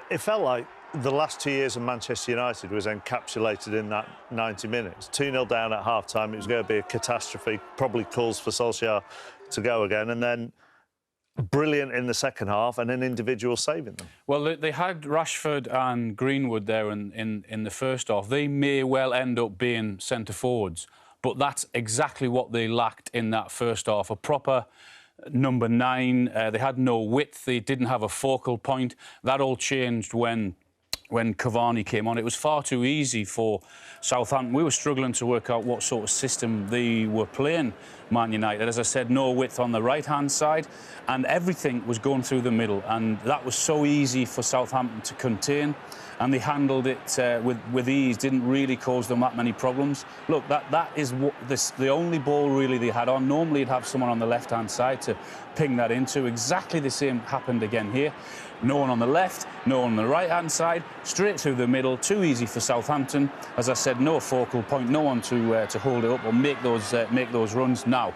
It felt like the last 2 years of Manchester United was encapsulated in that 90 minutes. 2-0 down at half-time, it was going to be a catastrophe, probably calls for Solskjaer to go again, and then brilliant in the second half and an individual saving them. Well, they had Rashford and Greenwood there in the first half. They may well end up being centre-forwards, but that's exactly what they lacked in that first half, a proper number 9. They had no width, they didn't have a focal point. That all changed when Cavani came on. It was far too easy for Southampton. We were struggling to work out what sort of system they were playing, Man United. As I said, no width on the right-hand side, and everything was going through the middle, and that was so easy for Southampton to contain, and they handled it with ease, didn't really cause them that many problems. Look, that is the only ball really they had on. Normally you'd have someone on the left-hand side to ping that into. Exactly the same happened again here. No one on the left, no one on the right-hand side, straight through the middle, too easy for Southampton. As I said, no focal point, no one to hold it up or make those runs. Now,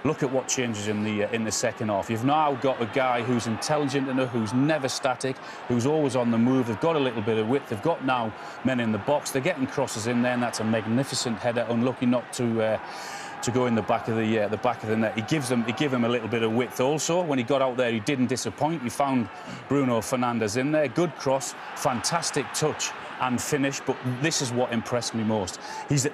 look at what changes in the second half. You've now got a guy who's intelligent enough, who's never static, who's always on the move. They've got a little bit of width. They've got now men in the box. They're getting crosses in there, and that's a magnificent header. Unlucky not to go in the back of the net. He gave him a little bit of width also. When he got out there, he didn't disappoint. He found Bruno Fernandes in there. Good cross, fantastic touch and finish, but this is what impressed me most. He's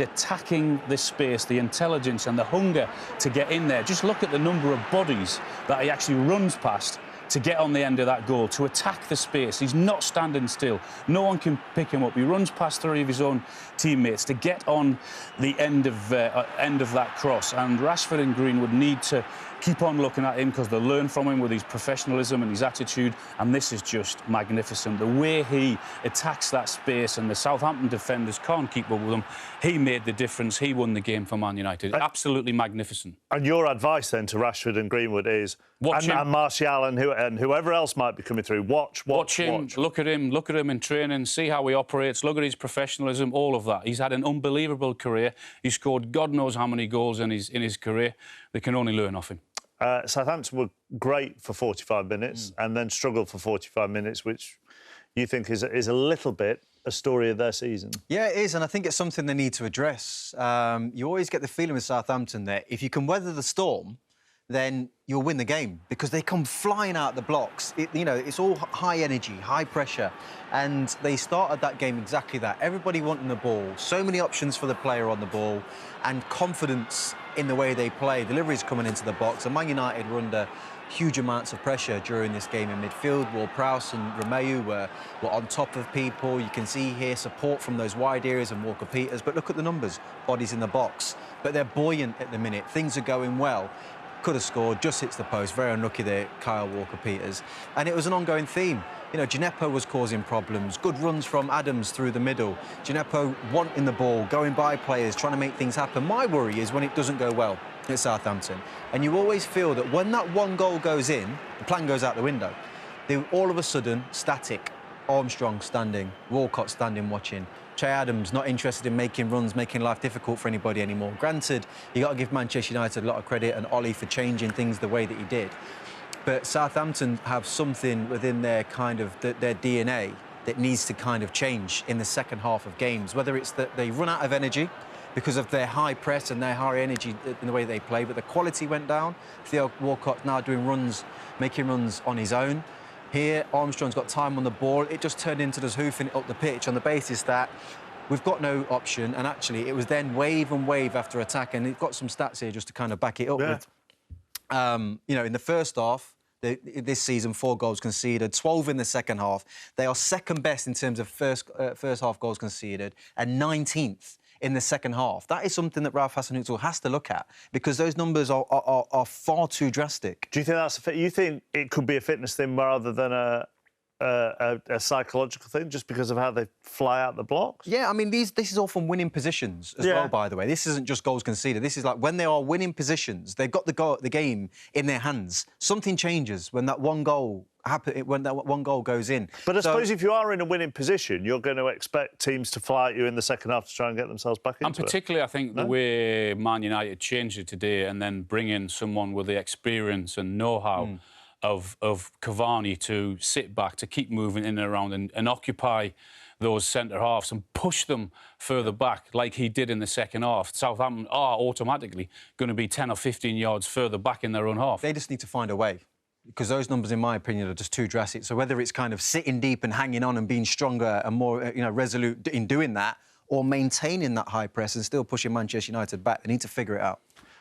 attacking this space, the intelligence and the hunger to get in there. Just look at the number of bodies that he actually runs past to get on the end of that goal, to attack the space. He's not standing still. No one can pick him up. He runs past 3 of his own teammates to get on the end of that cross. And Rashford and Greenwood need to keep on looking at him because they'll learn from him with his professionalism and his attitude. And this is just magnificent. The way he attacks that space and the Southampton defenders can't keep up with him. He made the difference. He won the game for Man United. Absolutely magnificent. And your advice then to Rashford and Greenwood is, and Martial and whoever else might be coming through, watch him. Look at him in training, see how he operates, look at his professionalism, all of that. He's had an unbelievable career. He scored God knows how many goals in his career. They can only learn off him. Southampton were great for 45 minutes and then struggled for 45 minutes, which you think is a little bit a story of their season. Yeah, it is, and I think it's something they need to address. You always get the feeling with Southampton that if you can weather the storm, then you'll win the game because they come flying out the blocks. It's all high energy, high pressure, and they started that game exactly that. Everybody wanting the ball, so many options for the player on the ball, and confidence in the way they play. Deliveries coming into the box, and Man United were under huge amounts of pressure during this game in midfield. Ward-Prowse and Romeu were on top of people. You can see here support from those wide areas and Walker-Peters, but look at the numbers, bodies in the box. But they're buoyant at the minute. Things are going well. Could have scored, just hits the post. Very unlucky there, Kyle Walker-Peters. And it was an ongoing theme. Djenepo was causing problems. Good runs from Adams through the middle. Djenepo wanting the ball, going by players, trying to make things happen. My worry is when it doesn't go well at Southampton. And you always feel that when that one goal goes in, the plan goes out the window. They all of a sudden static. Armstrong standing, Walcott standing watching. Che Adams not interested in making runs, making life difficult for anybody anymore. Granted, you got to give Manchester United a lot of credit and Ollie for changing things the way that he did. But Southampton have something within their their DNA that needs to kind of change in the second half of games. Whether it's that they run out of energy because of their high press and their high energy in the way they play, but the quality went down. Theo Walcott's now doing runs, making runs on his own. Here, Armstrong's got time on the ball. It just turned into just hoofing it up the pitch on the basis that we've got no option. And actually, it was then wave and wave after attack. And we've got some stats here just to kind of back it up with. In the first half, this season, 4 goals conceded, 12 in the second half. They are second best in terms of first half goals conceded and 19th in the second half. That is something that Ralph Hasenhüttl has to look at because those numbers are far too drastic. Do you think that's you think it could be a fitness thing rather than a psychological thing, just because of how they fly out the blocks? Yeah, I mean, this is all from winning positions as well, by the way. This isn't just goals conceded. This is like when they are winning positions, they've got the game in their hands. Something changes when that one goal goes in. But I suppose if you are in a winning position, you're going to expect teams to fly at you in the second half to try and get themselves back into it. And particularly, I think, the way Man United changed it today and then bring in someone with the experience and know-how of Cavani to sit back, to keep moving in and around and occupy those centre halves and push them further back like he did in the second half. Southampton are automatically going to be 10 or 15 yards further back in their own half. They just need to find a way, because those numbers, in my opinion, are just too drastic. So whether it's kind of sitting deep and hanging on and being stronger and more, resolute in doing that, or maintaining that high press and still pushing Manchester United back, they need to figure it out.